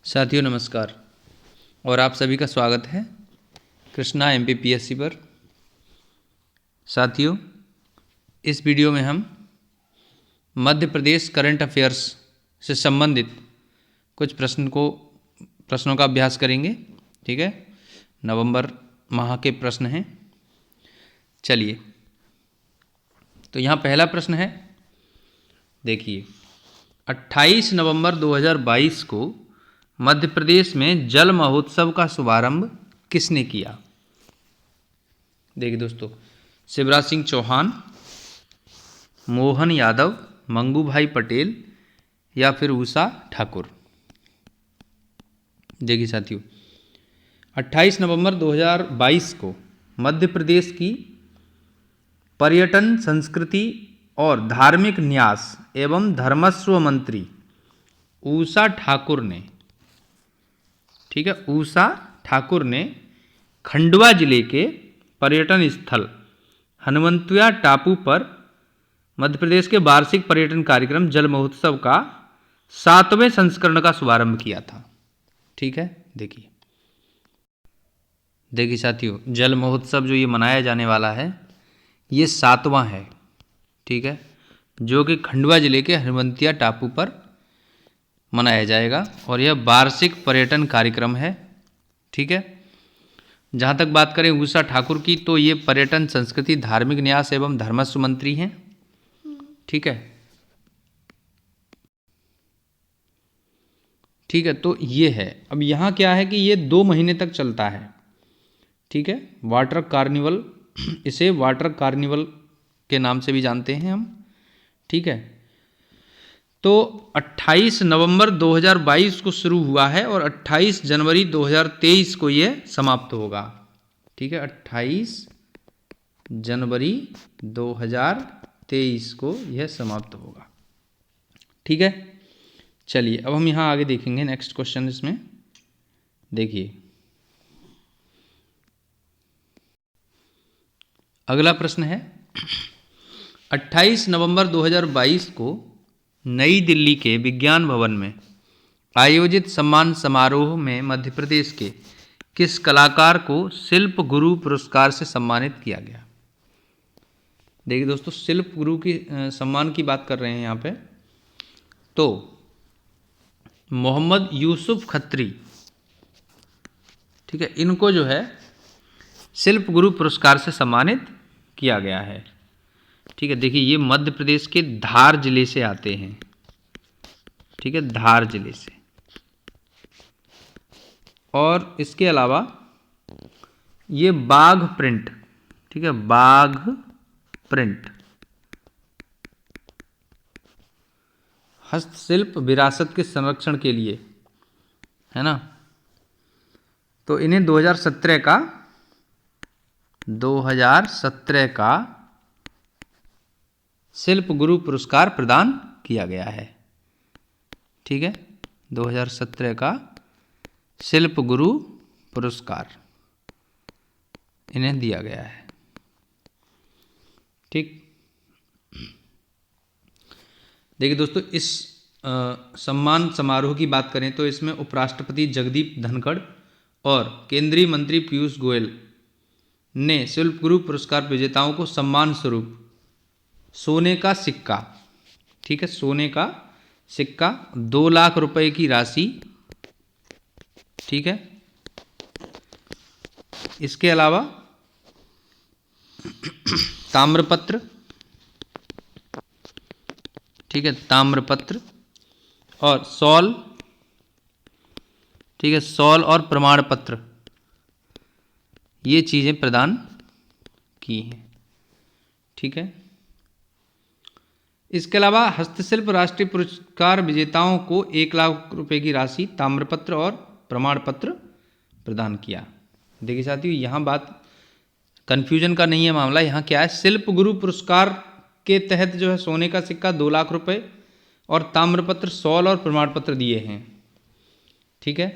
साथियों नमस्कार और आप सभी का स्वागत है कृष्णा MPPSC पर। साथियों, इस वीडियो में हम मध्य प्रदेश करंट अफेयर्स से संबंधित कुछ प्रश्नों का अभ्यास करेंगे। ठीक है, नवंबर माह के प्रश्न हैं। चलिए, तो यहाँ पहला प्रश्न है, देखिए 28 नवंबर 2022 को मध्य प्रदेश में जल महोत्सव का शुभारंभ किसने किया? देखिए दोस्तों, शिवराज सिंह चौहान, मोहन यादव, मंगू भाई पटेल या फिर उषा ठाकुर। देखिए साथियों, 28 नवंबर 2022 को मध्य प्रदेश की पर्यटन, संस्कृति और धार्मिक न्यास एवं धर्मस्व मंत्री उषा ठाकुर ने, ठीक है, उषा ठाकुर ने खंडवा जिले के पर्यटन स्थल हनुमंतुया टापू पर मध्य प्रदेश के वार्षिक पर्यटन कार्यक्रम जल महोत्सव का 7वें संस्करण का शुभारंभ किया था। ठीक है, देखिए साथियों, जल महोत्सव जो ये मनाया जाने वाला है ये 7वां है। ठीक है, जो कि खंडवा जिले के हनुमंतिया टापू पर मनाया जाएगा और यह वार्षिक पर्यटन कार्यक्रम है। ठीक है, जहाँ तक बात करें उषा ठाकुर की, तो ये पर्यटन, संस्कृति, धार्मिक न्यास एवं धर्मस्व मंत्री हैं। ठीक है, तो ये है। अब यहाँ क्या है कि ये 2 महीने तक चलता है। ठीक है, वाटर कार्निवल, इसे वाटर कार्निवल के नाम से भी जानते हैं हम। ठीक है, तो 28 नवंबर 2022 को शुरू हुआ है और 28 जनवरी 2023 को ये समाप्त होगा। ठीक है, 28 जनवरी 2023 को यह समाप्त होगा। ठीक है, चलिए अब हम यहाँ आगे देखेंगे नेक्स्ट क्वेश्चन। इसमें देखिए अगला प्रश्न है, 28 नवंबर 2022 को नई दिल्ली के विज्ञान भवन में आयोजित सम्मान समारोह में मध्य प्रदेश के किस कलाकार को शिल्प गुरु पुरस्कार से सम्मानित किया गया? देखिए दोस्तों, शिल्प गुरु की सम्मान की बात कर रहे हैं यहाँ पे, तो मोहम्मद यूसुफ खत्री, ठीक है, इनको जो है शिल्प गुरु पुरस्कार से सम्मानित किया गया है। ठीक है, देखिए ये मध्य प्रदेश के धार जिले से आते हैं। ठीक है, धार जिले से। और इसके अलावा ये बाघ प्रिंट, ठीक है, बाघ प्रिंट हस्तशिल्प विरासत के संरक्षण के लिए, है ना, तो इन्हें 2017 का शिल्प गुरु पुरस्कार प्रदान किया गया है। ठीक है, 2017 का शिल्प गुरु पुरस्कार इन्हें दिया गया है। ठीक, देखिए दोस्तों, इस सम्मान समारोह की बात करें तो इसमें उपराष्ट्रपति जगदीप धनखड़ और केंद्रीय मंत्री पीयूष गोयल ने शिल्प गुरु पुरस्कार विजेताओं को सम्मान स्वरूप सोने का सिक्का, ठीक है, सोने का सिक्का 2 लाख रुपए की राशि, ठीक है, इसके अलावा ताम्रपत्र, ठीक है, ताम्रपत्र और शॉल, ठीक है, शॉल और प्रमाण पत्र, ये चीजें प्रदान की हैं। ठीक है, इसके अलावा हस्तशिल्प राष्ट्रीय पुरस्कार विजेताओं को 1 लाख रुपए की राशि, ताम्रपत्र और प्रमाण पत्र प्रदान किया। देखिए साथियों, यहाँ बात कन्फ्यूजन का नहीं है मामला। यहाँ क्या है, शिल्प गुरु पुरस्कार के तहत जो है सोने का सिक्का 2 लाख रुपए और ताम्रपत्र, शॉल और प्रमाण पत्र दिए हैं। ठीक है,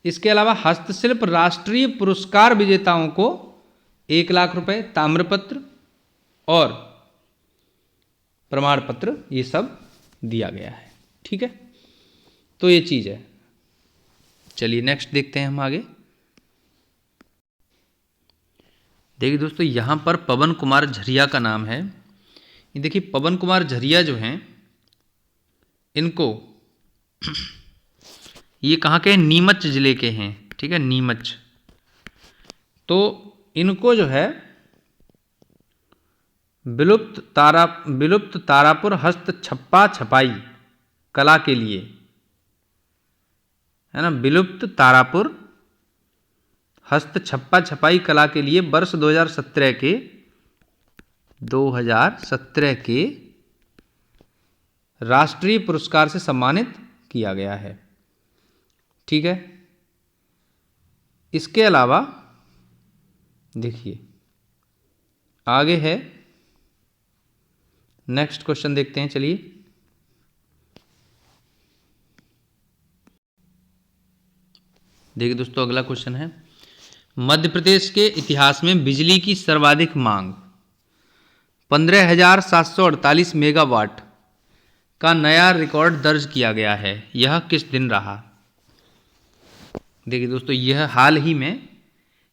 इसके अलावा हस्तशिल्प राष्ट्रीय पुरस्कार विजेताओं को 1 लाख रुपए, ताम्रपत्र और प्रमाण पत्र, ये सब दिया गया है। ठीक है, तो ये चीज़ है। चलिए नेक्स्ट देखते हैं हम आगे। देखिए दोस्तों, यहाँ पर पवन कुमार झरिया का नाम है। ये देखिए पवन कुमार झरिया जो हैं, इनको ये कहाँ के हैं? नीमच जिले के हैं। ठीक है, नीमच। तो इनको जो है विलुप्त तारापुर हस्त छप्पा छपाई कला के लिए, है ना, विलुप्त तारापुर हस्त छप्पा छपाई कला के लिए वर्ष 2017 के राष्ट्रीय पुरस्कार से सम्मानित किया गया है। ठीक है, इसके अलावा देखिए आगे है, नेक्स्ट क्वेश्चन देखते हैं। चलिए, देखिए दोस्तों अगला क्वेश्चन है, मध्य प्रदेश के इतिहास में बिजली की सर्वाधिक मांग 15,748 मेगावाट का नया रिकॉर्ड दर्ज किया गया है। यह किस दिन रहा? देखिए दोस्तों, यह हाल ही में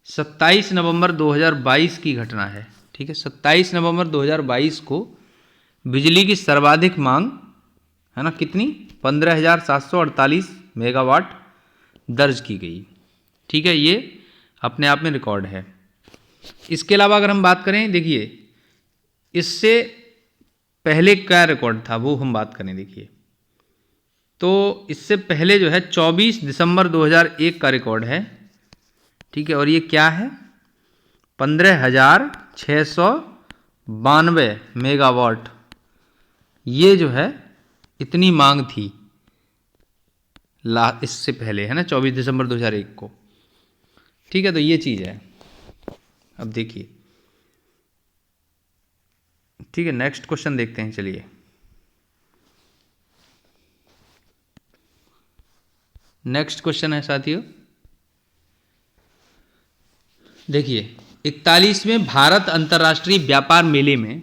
27 नवंबर 2022 की घटना है। ठीक है, 27 नवंबर 2022 को बिजली की सर्वाधिक मांग, है ना, कितनी? 15,748 मेगावाट दर्ज की गई। ठीक है, ये अपने आप में रिकॉर्ड है। इसके अलावा अगर हम बात करें, देखिए इससे पहले क्या रिकॉर्ड था वो हम बात करें। देखिए तो इससे पहले जो है 24 दिसंबर 2001 का रिकॉर्ड है। ठीक है, और ये क्या है? 15,692 मेगावाट। ये जो है इतनी मांग थी इससे पहले, है ना, 24 दिसंबर 2001 को। ठीक है, तो ये चीज़ है। अब देखिए, ठीक है, नेक्स्ट क्वेश्चन देखते हैं। चलिए, नेक्स्ट क्वेश्चन है साथियों, देखिए 41वें भारत अंतर्राष्ट्रीय व्यापार मेले में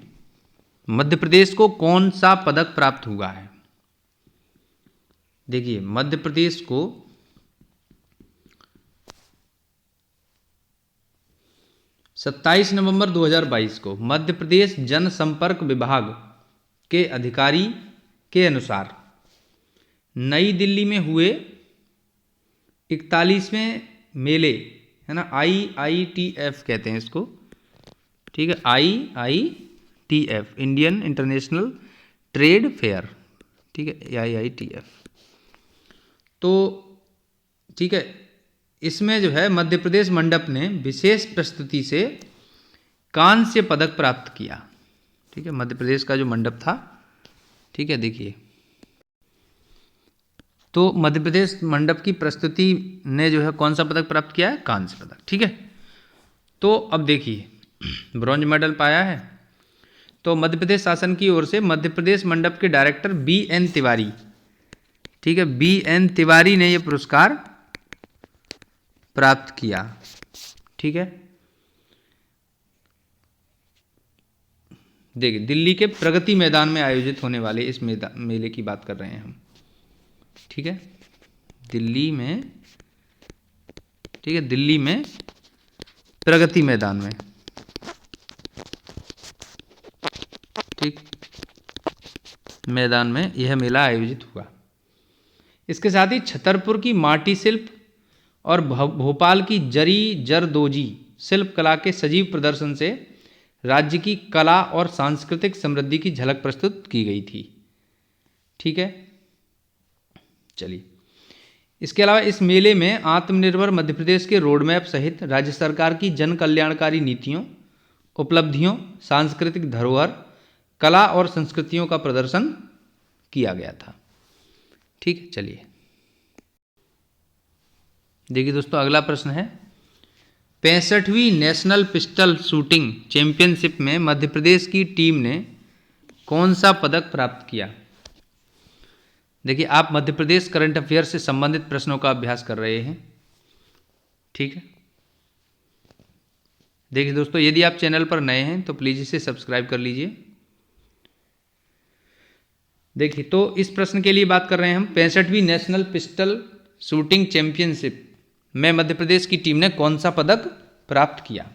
मध्य प्रदेश को कौन सा पदक प्राप्त हुआ है? देखिए मध्य प्रदेश को 27 नवंबर 2022 को मध्य प्रदेश जनसंपर्क विभाग के अधिकारी के अनुसार नई दिल्ली में हुए 41वें मेले, है ना, IITF कहते हैं इसको। ठीक है, IITF, Indian international trade fair. ठीक है, IITF। तो ठीक है, इसमें जो है मध्य प्रदेश मंडप ने विशेष प्रस्तुति से कांस्य पदक प्राप्त किया। ठीक है, मध्य प्रदेश का जो मंडप था। ठीक है, देखिए तो मध्य प्रदेश मंडप की प्रस्तुति ने जो है कौन सा पदक प्राप्त किया है? कांस्य पदक। ठीक है, तो अब देखिए ब्रॉन्ज मेडल पाया है। तो मध्य प्रदेश शासन की ओर से मध्य प्रदेश मंडप के डायरेक्टर BN तिवारी, ठीक है, BN तिवारी ने यह पुरस्कार प्राप्त किया। ठीक है, देखिए दिल्ली के प्रगति मैदान में आयोजित होने वाले इस मेले की बात कर रहे हैं हम। ठीक है, दिल्ली में, ठीक है, दिल्ली में प्रगति मैदान में, ठीक, मैदान में यह मेला आयोजित हुआ। इसके साथ ही छतरपुर की माटी शिल्प और भोपाल की जरी जरदोजी शिल्प कला के सजीव प्रदर्शन से राज्य की कला और सांस्कृतिक समृद्धि की झलक प्रस्तुत की गई थी। ठीक है, चलिए, इसके अलावा इस मेले में आत्मनिर्भर मध्य प्रदेश के रोड मैप सहित राज्य सरकार की जन कल्याणकारी नीतियों, उपलब्धियों, सांस्कृतिक धरोहर, कला और संस्कृतियों का प्रदर्शन किया गया था। ठीक है, चलिए देखिए दोस्तों अगला प्रश्न है, 65वीं नेशनल पिस्टल शूटिंग चैंपियनशिप में मध्य प्रदेश की टीम ने कौन सा पदक प्राप्त किया? देखिए आप मध्य प्रदेश करंट अफेयर से संबंधित प्रश्नों का अभ्यास कर रहे हैं। ठीक है, देखिए दोस्तों यदि आप चैनल पर नए हैं तो प्लीज़ इसे सब्सक्राइब कर लीजिए। देखिए तो इस प्रश्न के लिए बात कर रहे हैं हम, 65वीं नेशनल पिस्टल शूटिंग चैंपियनशिप में मध्य प्रदेश की टीम ने कौन सा पदक प्राप्त किया?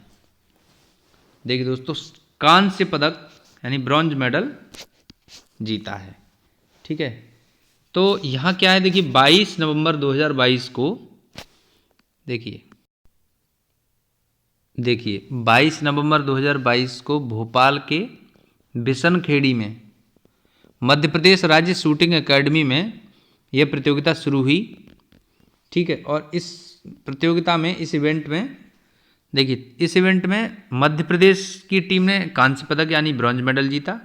देखिए दोस्तों, कांस्य पदक यानी ब्रॉन्ज मेडल जीता है। ठीक है, तो यहाँ क्या है, देखिए 22 नवंबर 2022 को देखिए 22 नवंबर 2022 को भोपाल के बिशनखेड़ी में मध्य प्रदेश राज्य शूटिंग एकेडमी में यह प्रतियोगिता शुरू हुई। ठीक है, और इस प्रतियोगिता में, इस इवेंट में देखिए, इस इवेंट में मध्य प्रदेश की टीम ने कांस्य पदक यानी ब्रॉन्ज मेडल जीता,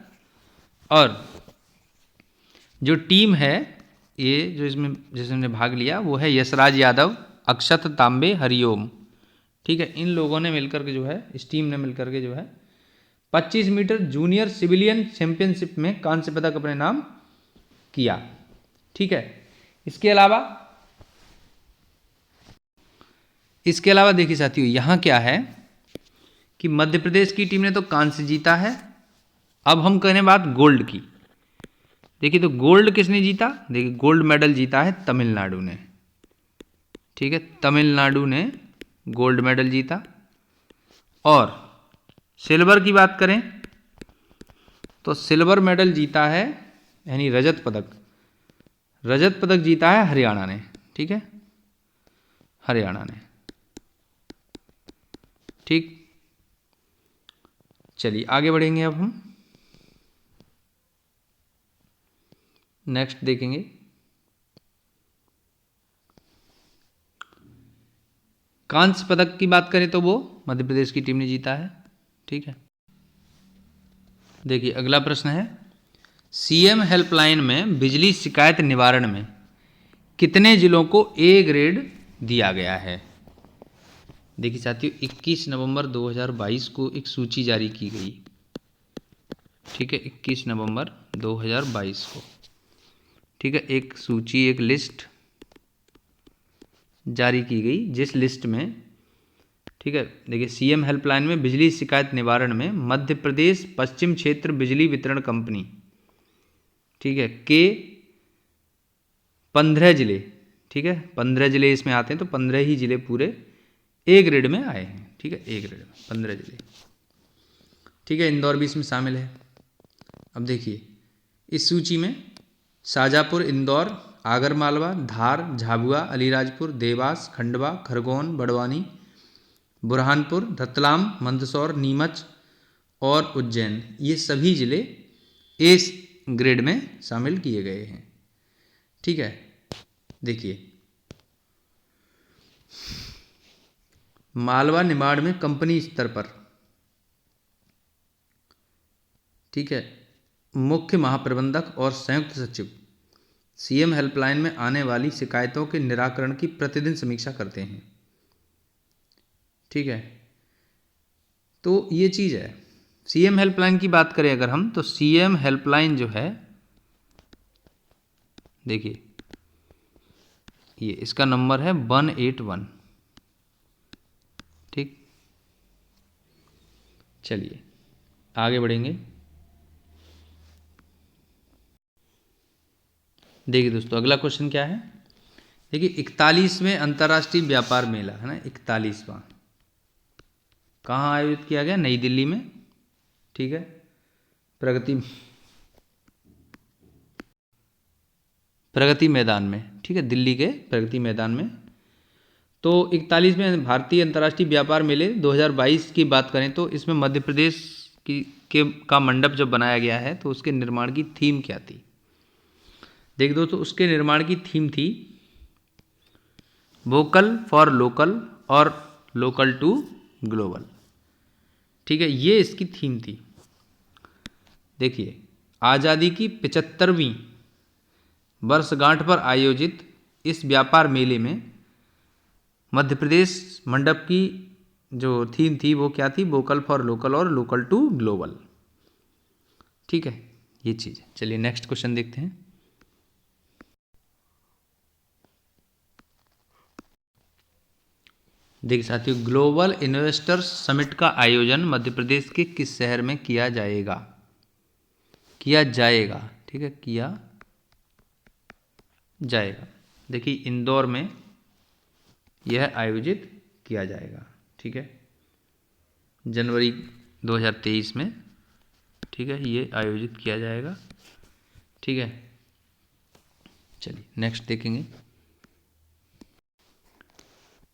और जो टीम है ये जो इसमें जिसने भाग लिया वो है यशराज यादव, अक्षत तांबे, हरिओम। ठीक है, इन लोगों ने मिलकर के जो है, इस टीम ने मिलकर के जो है 25 मीटर जूनियर सिविलियन चैंपियनशिप में कांस्य पदक अपने नाम किया। ठीक है, इसके अलावा देखिए साथियों, यहाँ क्या है कि मध्य प्रदेश की टीम ने तो कांस्य जीता है। अब हम करें बात गोल्ड की। देखिए, तो गोल्ड किसने जीता? देखिए, गोल्ड मेडल जीता है तमिलनाडु ने। ठीक है, तमिलनाडु ने गोल्ड मेडल जीता। और सिल्वर की बात करें तो सिल्वर मेडल जीता है, यानी रजत पदक जीता है हरियाणा ने। ठीक है, हरियाणा ने। ठीक, चलिए आगे बढ़ेंगे। अब हम नेक्स्ट देखेंगे। कांस्य पदक की बात करें तो वो मध्य प्रदेश की टीम ने जीता है। ठीक है, देखिए अगला प्रश्न है, सीएम हेल्पलाइन में बिजली शिकायत निवारण में कितने जिलों को ए ग्रेड दिया गया है? देखिए साथियों, 21 नवंबर 2022 को एक सूची जारी की गई। ठीक है, 21 नवंबर 2022 को, ठीक है, एक सूची, एक लिस्ट जारी की गई, जिस लिस्ट में, ठीक है, देखिए, सीएम हेल्पलाइन में बिजली शिकायत निवारण में मध्य प्रदेश पश्चिम क्षेत्र बिजली वितरण कंपनी, ठीक है, के 15 जिले, ठीक है, 15 जिले इसमें आते हैं, तो 15 ही जिले पूरे ए ग्रेड में आए हैं। ठीक है, ए ग्रेड में 15 जिले। ठीक है, इंदौर भी इसमें शामिल है। अब देखिए, इस सूची में शाजापुर, इंदौर, आगरमालवा, धार, झाबुआ, अलीराजपुर, देवास, खंडवा, खरगोन, बड़वानी, बुरहानपुर, रतलाम, मंदसौर, नीमच और उज्जैन, ये सभी जिले ए ग्रेड में शामिल किए गए हैं। ठीक है, देखिए, मालवा निमाड़ में कंपनी स्तर पर, ठीक है, मुख्य महाप्रबंधक और संयुक्त सचिव सीएम हेल्पलाइन में आने वाली शिकायतों के निराकरण की प्रतिदिन समीक्षा करते हैं। ठीक है, तो ये चीज़ है। सीएम हेल्पलाइन की बात करें अगर हम, तो सीएम हेल्पलाइन जो है, देखिए, ये इसका नंबर है 181। ठीक, चलिए आगे बढ़ेंगे। देखिए दोस्तों, अगला क्वेश्चन क्या है, देखिए 41वें अंतर्राष्ट्रीय व्यापार मेला है ना, 41वां, कहाँ आयोजित किया गया? नई दिल्ली में। ठीक है, प्रगति मैदान में। ठीक है, दिल्ली के प्रगति मैदान में। तो 41वें भारतीय अंतर्राष्ट्रीय व्यापार मेले 2022 की बात करें तो इसमें मध्य प्रदेश का मंडप जब बनाया गया है, तो उसके निर्माण की थीम क्या थी? देख दोस्तों, उसके निर्माण की थीम थी वोकल फॉर लोकल और लोकल टू ग्लोबल। ठीक है, ये इसकी थीम थी। देखिए, आज़ादी की 75वीं वर्षगांठ पर आयोजित इस व्यापार मेले में मध्य प्रदेश मंडप की जो थीम थी वो क्या थी? वोकल फॉर लोकल और लोकल टू ग्लोबल। ठीक है, ये चीज़ है। चलिए नेक्स्ट क्वेश्चन देखते हैं। देखिए साथियों, ग्लोबल इन्वेस्टर्स समिट का आयोजन मध्य प्रदेश के किस शहर में किया जाएगा? ठीक है, किया जाएगा। देखिए इंदौर में यह आयोजित किया जाएगा, ठीक है, जनवरी 2023 में, ठीक है, ये आयोजित किया जाएगा, ठीक है। चलिए नेक्स्ट देखेंगे।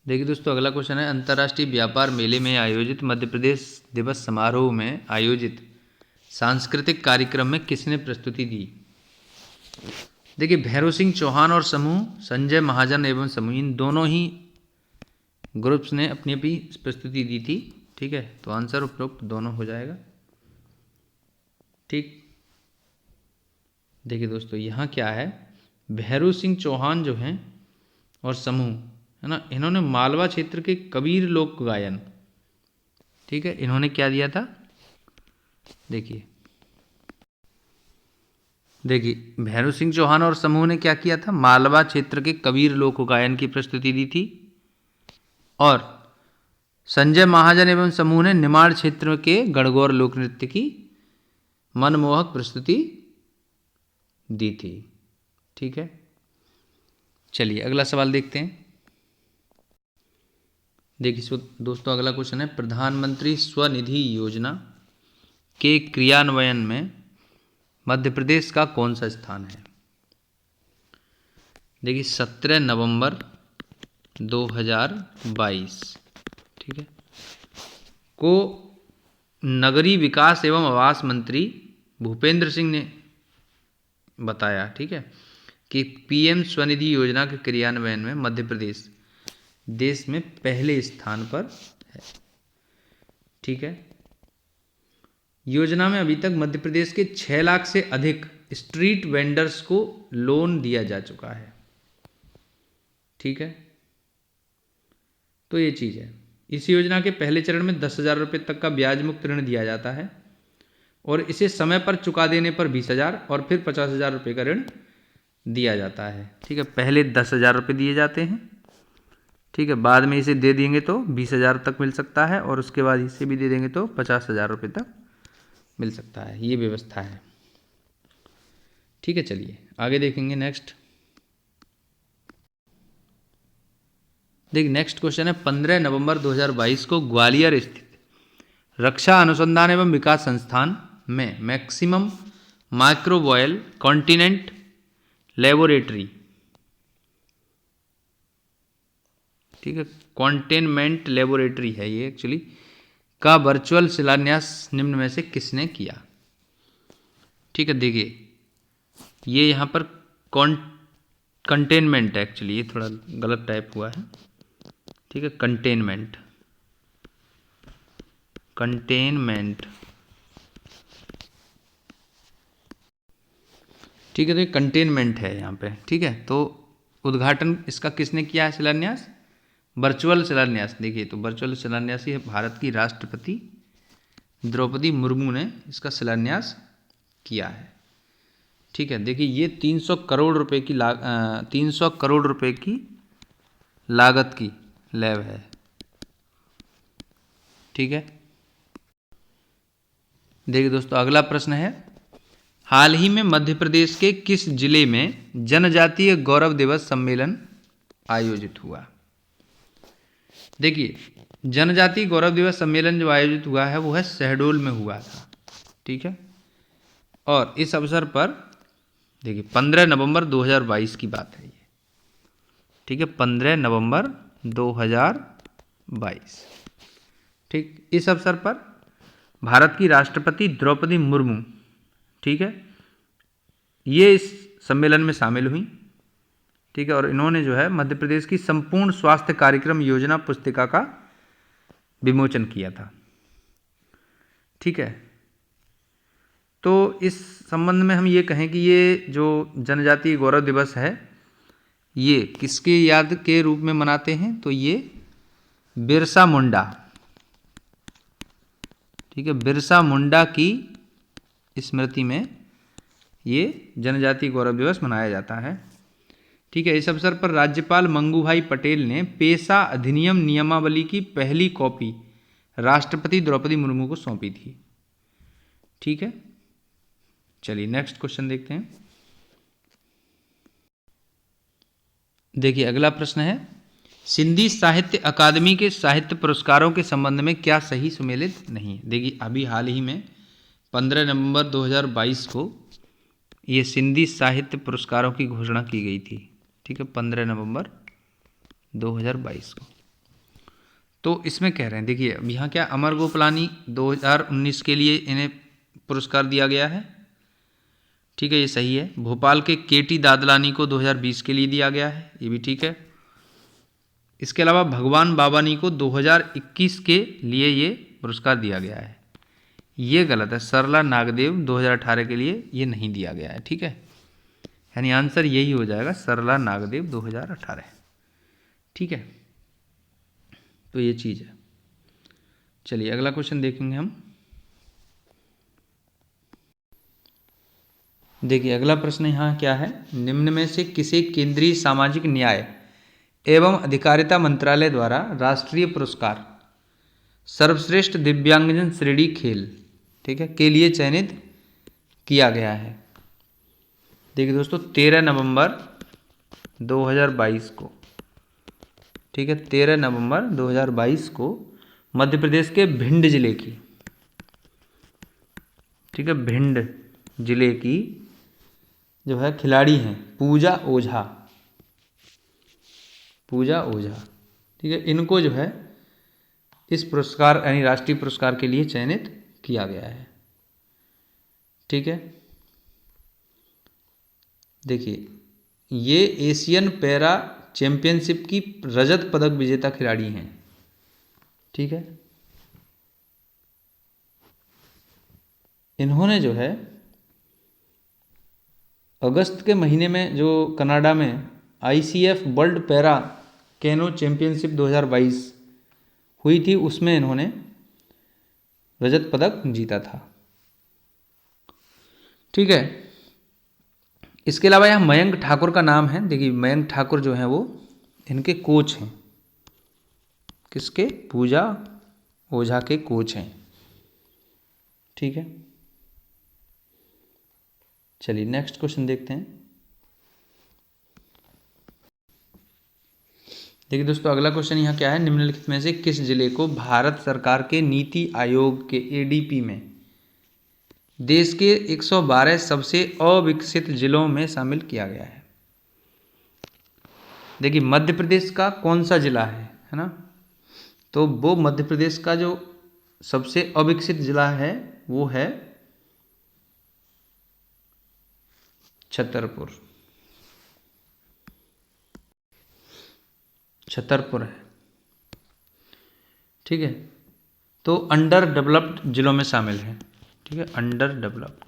देखिए दोस्तों अगला क्वेश्चन है, अंतर्राष्ट्रीय व्यापार मेले में आयोजित मध्य प्रदेश दिवस समारोह में आयोजित सांस्कृतिक कार्यक्रम में किसने प्रस्तुति दी? देखिए भैरव सिंह चौहान और समूह, संजय महाजन एवं समूह, इन दोनों ही ग्रुप्स ने अपनी अपनी प्रस्तुति दी थी, ठीक है, तो आंसर उपरोक्त दोनों हो जाएगा, ठीक। देखिए दोस्तों यहाँ क्या है, भैरव सिंह चौहान जो हैं और समूह है ना, इन्होंने मालवा क्षेत्र के कबीर लोक गायन, ठीक है, इन्होंने क्या दिया था, देखिए भैरव सिंह चौहान और समूह ने क्या किया था, मालवा क्षेत्र के कबीर लोक गायन की प्रस्तुति दी थी, और संजय महाजन एवं समूह ने निमाड़ क्षेत्र के गणगौर लोक नृत्य की मनमोहक प्रस्तुति दी थी, ठीक है। चलिए अगला सवाल देखते हैं। देखिए दोस्तों अगला क्वेश्चन है, प्रधानमंत्री स्वनिधि योजना के क्रियान्वयन में मध्य प्रदेश का कौन सा स्थान है? देखिए 17 नवंबर 2022, ठीक है, को नगरीय विकास एवं आवास मंत्री भूपेंद्र सिंह ने बताया, ठीक है, कि पीएम स्वनिधि योजना के क्रियान्वयन में मध्य प्रदेश देश में पहले स्थान पर है, ठीक है। योजना में अभी तक मध्य प्रदेश के 6 लाख से अधिक स्ट्रीट वेंडर्स को लोन दिया जा चुका है, ठीक है, तो ये चीज़ है। इस योजना के पहले चरण में 10,000 रुपये तक का ब्याज मुक्त ऋण दिया जाता है, और इसे समय पर चुका देने पर 20,000 और फिर 50,000 रुपये का ऋण दिया जाता है, ठीक है। पहले 10,000 रुपये दिए जाते हैं, ठीक है, बाद में इसे दे देंगे तो 20,000 तक मिल सकता है, और उसके बाद इसे भी दे देंगे तो 50,000 रुपये तक मिल सकता है, ये व्यवस्था है, ठीक है। चलिए आगे देखेंगे नेक्स्ट। देखिए नेक्स्ट क्वेश्चन है, 15 नवंबर 2022 को ग्वालियर स्थित रक्षा अनुसंधान एवं विकास संस्थान में मैक्सिमम माइक्रोबायल कॉन्टिनेंट लेबोरेटरी, ठीक है, कॉन्टेनमेंट लेबोरेटरी है ये एक्चुअली, का वर्चुअल शिलान्यास निम्न में से किसने किया? ठीक है, देखिए ये यहाँ पर कंटेनमेंट है, एक्चुअली ये थोड़ा गलत टाइप हुआ है, ठीक है, कंटेनमेंट, ठीक है, तो ये कंटेनमेंट है यहाँ पे, ठीक है। तो उद्घाटन इसका किसने किया है, शिलान्यास, वर्चुअल शिलान्यास। देखिए तो वर्चुअल शिलान्यास ही भारत की राष्ट्रपति द्रौपदी मुर्मू ने इसका शिलान्यास किया है, ठीक है। देखिए ये 300 करोड़ रुपए की 300 करोड़ रुपए की लागत की लैब है, ठीक है। देखिए दोस्तों अगला प्रश्न है, हाल ही में मध्य प्रदेश के किस जिले में जनजातीय गौरव दिवस सम्मेलन आयोजित हुआ? देखिए जनजातीय गौरव दिवस सम्मेलन जो आयोजित हुआ है वो है शहडोल में हुआ था, ठीक है। और इस अवसर पर देखिए 15 नवंबर 2022 की बात है ये, ठीक है, 15 नवंबर 2022, ठीक। इस अवसर पर भारत की राष्ट्रपति द्रौपदी मुर्मू, ठीक है, ये इस सम्मेलन में शामिल हुई, ठीक है, और इन्होंने जो है मध्य प्रदेश की संपूर्ण स्वास्थ्य कार्यक्रम योजना पुस्तिका का विमोचन किया था, ठीक है। तो इस संबंध में हम ये कहें कि ये जो जनजातीय गौरव दिवस है ये किसके याद के रूप में मनाते हैं, तो ये बिरसा मुंडा, ठीक है, बिरसा मुंडा की स्मृति में ये जनजातीय गौरव दिवस मनाया जाता है, ठीक है। इस अवसर पर राज्यपाल मंगूभाई पटेल ने पेशा अधिनियम नियमावली की पहली कॉपी राष्ट्रपति द्रौपदी मुर्मू को सौंपी थी, ठीक है। चलिए नेक्स्ट क्वेश्चन देखते हैं। देखिए अगला प्रश्न है, सिंधी साहित्य अकादमी के साहित्य पुरस्कारों के संबंध में क्या सही सुमेलित नहीं है। देखिए अभी हाल ही में 15 नवंबर 2022 को ये सिंधी साहित्य पुरस्कारों की घोषणा की गई थी। ठीक है, 15 नवंबर 2022 को। तो इसमें कह रहे हैं, देखिए अब यहाँ क्या अमर गोपलानी 2019 के लिए इन्हें पुरस्कार दिया गया है। ठीक है, ये सही है। भोपाल के केटी दादलानी को 2020 के लिए दिया गया है, ये भी ठीक है। इसके अलावा भगवान बाबानी को 2021 के लिए ये पुरस्कार दिया गया है, ये गलत है। सरला नागदेव 2018 के लिए ये नहीं दिया गया है। ठीक है, यानी आंसर यही हो जाएगा, सरला नागदेव 2018। ठीक है, तो ये चीज़ है। चलिए अगला क्वेश्चन देखेंगे हम। देखिए अगला प्रश्न यहाँ क्या है, निम्न में से किसे केंद्रीय सामाजिक न्याय एवं अधिकारिता मंत्रालय द्वारा राष्ट्रीय पुरस्कार सर्वश्रेष्ठ दिव्यांगजन श्रेणी खेल, ठीक है, के लिए चयनित किया गया है। देखिए दोस्तों 13 नवंबर 2022 को, ठीक है, 13 नवंबर 2022 को मध्य प्रदेश के भिंड जिले की, ठीक है, भिंड जिले की जो है खिलाड़ी हैं पूजा ओझा, पूजा ओझा, ठीक है, इनको जो है इस पुरस्कार यानी राष्ट्रीय पुरस्कार के लिए चयनित किया गया है। ठीक है, देखिए ये एशियन पैरा चैंपियनशिप की रजत पदक विजेता खिलाड़ी हैं। ठीक है, इन्होंने जो है अगस्त के महीने में जो कनाडा में ICF world para canoe championship 2022 हुई थी, उसमें इन्होंने रजत पदक जीता था। ठीक है, इसके अलावा यहाँ मयंक ठाकुर का नाम है। देखिए मयंक ठाकुर जो हैं वो इनके कोच हैं, किसके, पूजा ओझा के कोच हैं। ठीक है, चलिए नेक्स्ट क्वेश्चन देखते हैं। देखिए दोस्तों अगला क्वेश्चन यहाँ क्या है, निम्नलिखित में से किस जिले को भारत सरकार के नीति आयोग के ADP में देश के 112 सबसे अविकसित जिलों में शामिल किया गया है। देखिए मध्य प्रदेश का कौन सा जिला है ना, तो वो मध्य प्रदेश का जो सबसे अविकसित जिला है वो है छतरपुर, छतरपुर है। ठीक है, तो अंडर डेवलप्ड जिलों में शामिल है। ठीक है, अंडर डेवलप्ड।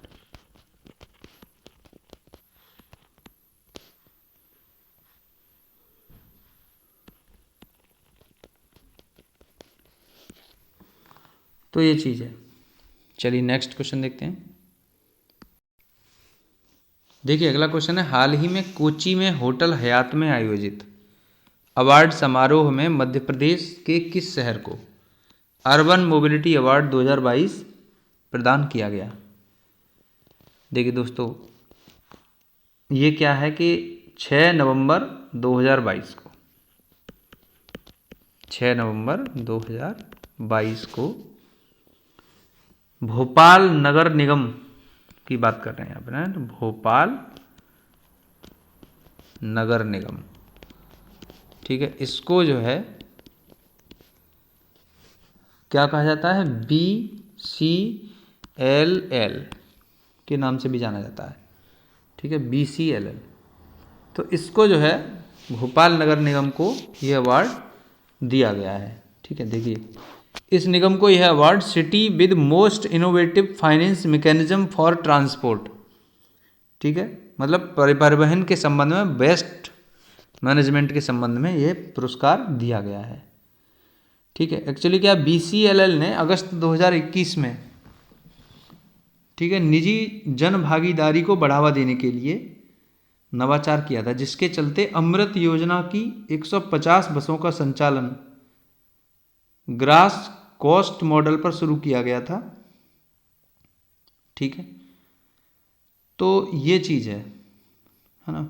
तो ये चीज़ है। चलिए नेक्स्ट क्वेश्चन देखते हैं। देखिए अगला क्वेश्चन है, हाल ही में कोच्चि में होटल हयात में आयोजित अवार्ड समारोह में मध्य प्रदेश के किस शहर को अर्बन मोबिलिटी अवार्ड 2022 प्रदान किया गया। देखिए दोस्तों ये क्या है कि 6 नवंबर 2022 को, 6 नवंबर 2022 को भोपाल नगर निगम की बात कर रहे हैं यहाँ पर, तो भोपाल नगर निगम, ठीक है, इसको जो है क्या कहा जाता है, BCLL के नाम से भी जाना जाता है। ठीक है, BCLL। तो इसको जो है भोपाल नगर निगम को यह अवार्ड दिया गया है। ठीक है, देखिए इस निगम को यह award city with most innovative finance mechanism for transport, ठीक है, मतलब परिवहन के संबंध में बेस्ट मैनेजमेंट के संबंध में यह पुरस्कार दिया गया है। ठीक है, एक्चुअली क्या BCLL ने अगस्त 2021 में, ठीक है, निजी जन भागीदारी को बढ़ावा देने के लिए नवाचार किया था, जिसके चलते अमृत योजना की 150 बसों का संचालन ग्रास कॉस्ट मॉडल पर शुरू किया गया था। ठीक है, तो ये चीज़ है ना।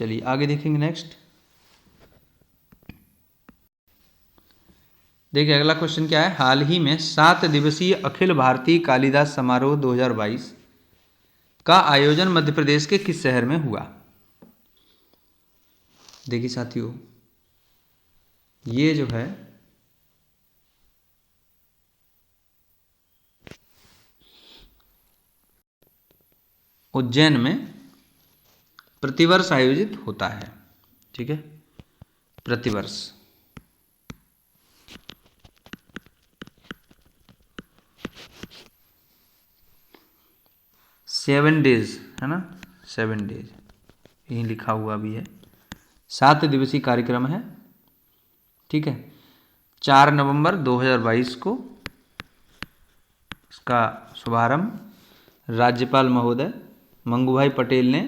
चलिए आगे देखेंगे नेक्स्ट। देखिए अगला क्वेश्चन क्या है, हाल ही में 7 दिवसीय अखिल भारतीय कालिदास समारोह 2022 का आयोजन मध्य प्रदेश के किस शहर में हुआ। देखिए साथियों, ये जो है उज्जैन में प्रतिवर्ष आयोजित होता है। ठीक है, प्रतिवर्ष। सेवन डेज है ना, 7 डेज यहीं लिखा हुआ भी है। 7 दिवसीय कार्यक्रम है। ठीक है, 4 नवंबर 2022 को इसका शुभारंभ राज्यपाल महोदय मंगूभाई पटेल ने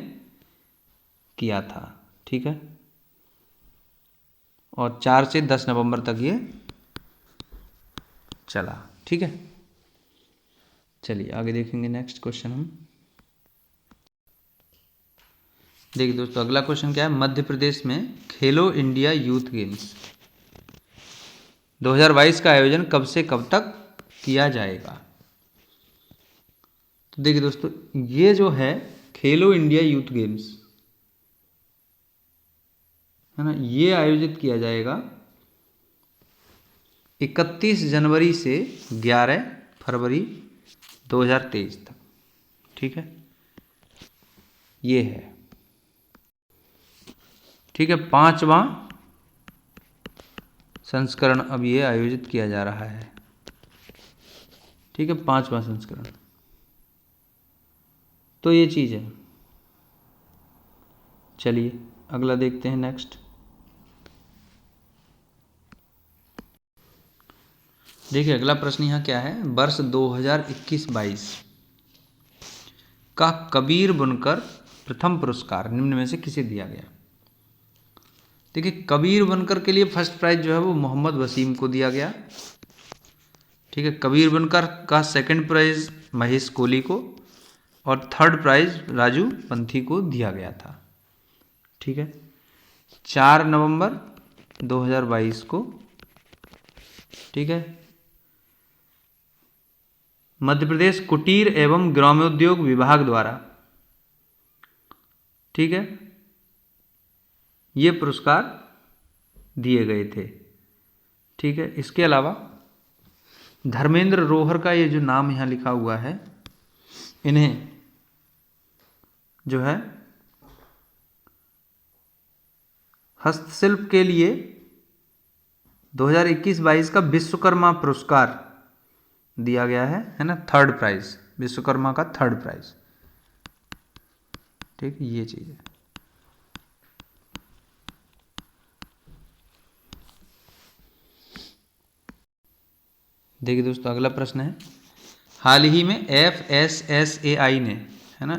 किया था। ठीक है, और 4 से 10 नवंबर तक ये चला। ठीक है, चलिए आगे देखेंगे नेक्स्ट क्वेश्चन हम। देखिए दोस्तों अगला क्वेश्चन क्या है, मध्य प्रदेश में खेलो इंडिया यूथ गेम्स 2022 का आयोजन कब से कब तक किया जाएगा। तो देखिए दोस्तों, ये जो है खेलो इंडिया यूथ गेम्स है ना, ये आयोजित किया जाएगा 31 जनवरी से 11 फरवरी 2023 तक। ठीक है, ये है। ठीक है, 5वां संस्करण अब ये आयोजित किया जा रहा है। ठीक है, 5वां संस्करण। तो ये चीज़ है। चलिए अगला देखते हैं नेक्स्ट। देखिए अगला प्रश्न यहाँ क्या है, वर्ष 2021-22 का कबीर बुनकर प्रथम पुरस्कार निम्न में से किसे दिया गया। देखिए कबीर बनकर के लिए फर्स्ट प्राइज जो है वो मोहम्मद वसीम को दिया गया। ठीक है, कबीर बनकर का सेकंड प्राइज महेश कोहली को और थर्ड प्राइज राजू पंथी को दिया गया था। ठीक है, 4 नवंबर 2022 को। ठीक है, मध्य प्रदेश कुटीर एवं ग्रामोद्योग विभाग द्वारा, ठीक है, ये पुरस्कार दिए गए थे। ठीक है, इसके अलावा धर्मेंद्र रोहर का ये जो नाम यहाँ लिखा हुआ है, इन्हें जो है हस्तशिल्प के लिए 2021-22 का विश्वकर्मा पुरस्कार दिया गया है ना, थर्ड प्राइज, विश्वकर्मा का थर्ड प्राइज। ठीक, ये चीज़ है। देखिए दोस्तों अगला प्रश्न है, हाल ही में FSSAI ने, है ना,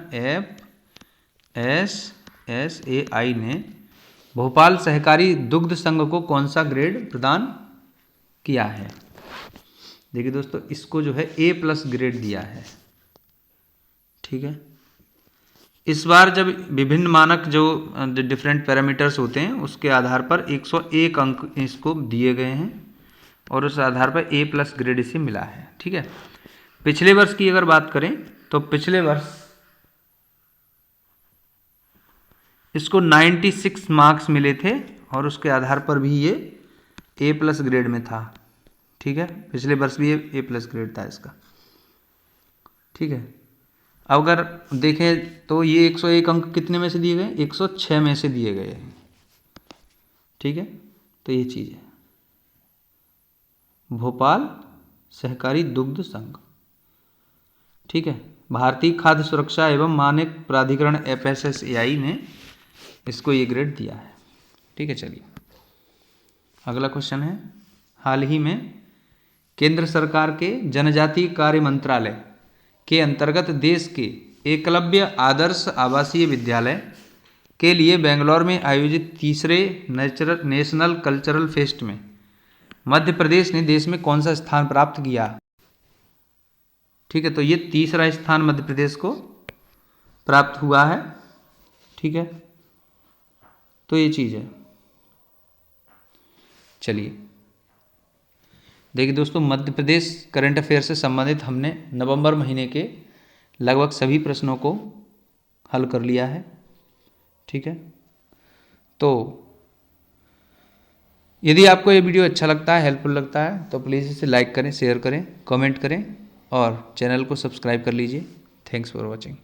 FSSAI ने भोपाल सहकारी दुग्ध संघ को कौन सा ग्रेड प्रदान किया है। देखिए दोस्तों, इसको जो है A+ ग्रेड दिया है। ठीक है, इस बार जब विभिन्न मानक जो डिफरेंट पैरामीटर्स होते हैं उसके आधार पर 101 अंक इसको दिए गए हैं और उस आधार पर A+ ग्रेड इसे मिला है। ठीक है, पिछले वर्ष की अगर बात करें तो पिछले वर्ष इसको 96 मार्क्स मिले थे और उसके आधार पर भी ये A+ ग्रेड में था। ठीक है, पिछले वर्ष भी ये A+ ग्रेड था इसका। ठीक है, अब अगर देखें तो ये 101 अंक कितने में से दिए गए, 106 में से दिए गए हैं। ठीक है, तो ये चीज़ है भोपाल सहकारी दुग्ध संघ। ठीक है, भारतीय खाद्य सुरक्षा एवं मानक प्राधिकरण FSSAI ने इसको ये ग्रेड दिया है। ठीक है, चलिए अगला क्वेश्चन है, हाल ही में केंद्र सरकार के जनजातीय कार्य मंत्रालय के अंतर्गत देश के एकलव्य आदर्श आवासीय विद्यालय के लिए बेंगलोर में आयोजित तीसरे नेशनल कल्चरल फेस्ट में मध्य प्रदेश ने देश में कौन सा स्थान प्राप्त किया। ठीक है, तो ये तीसरा स्थान मध्य प्रदेश को प्राप्त हुआ है। ठीक है, तो ये चीज़ है। चलिए देखिए दोस्तों, मध्य प्रदेश करंट अफेयर से संबंधित हमने नवंबर महीने के लगभग सभी प्रश्नों को हल कर लिया है। ठीक है, तो यदि आपको ये वीडियो अच्छा लगता है, हेल्पफुल लगता है, तो प्लीज़ इसे लाइक करें, शेयर करें, कमेंट करें और चैनल को सब्सक्राइब कर लीजिए। Thanks for watching.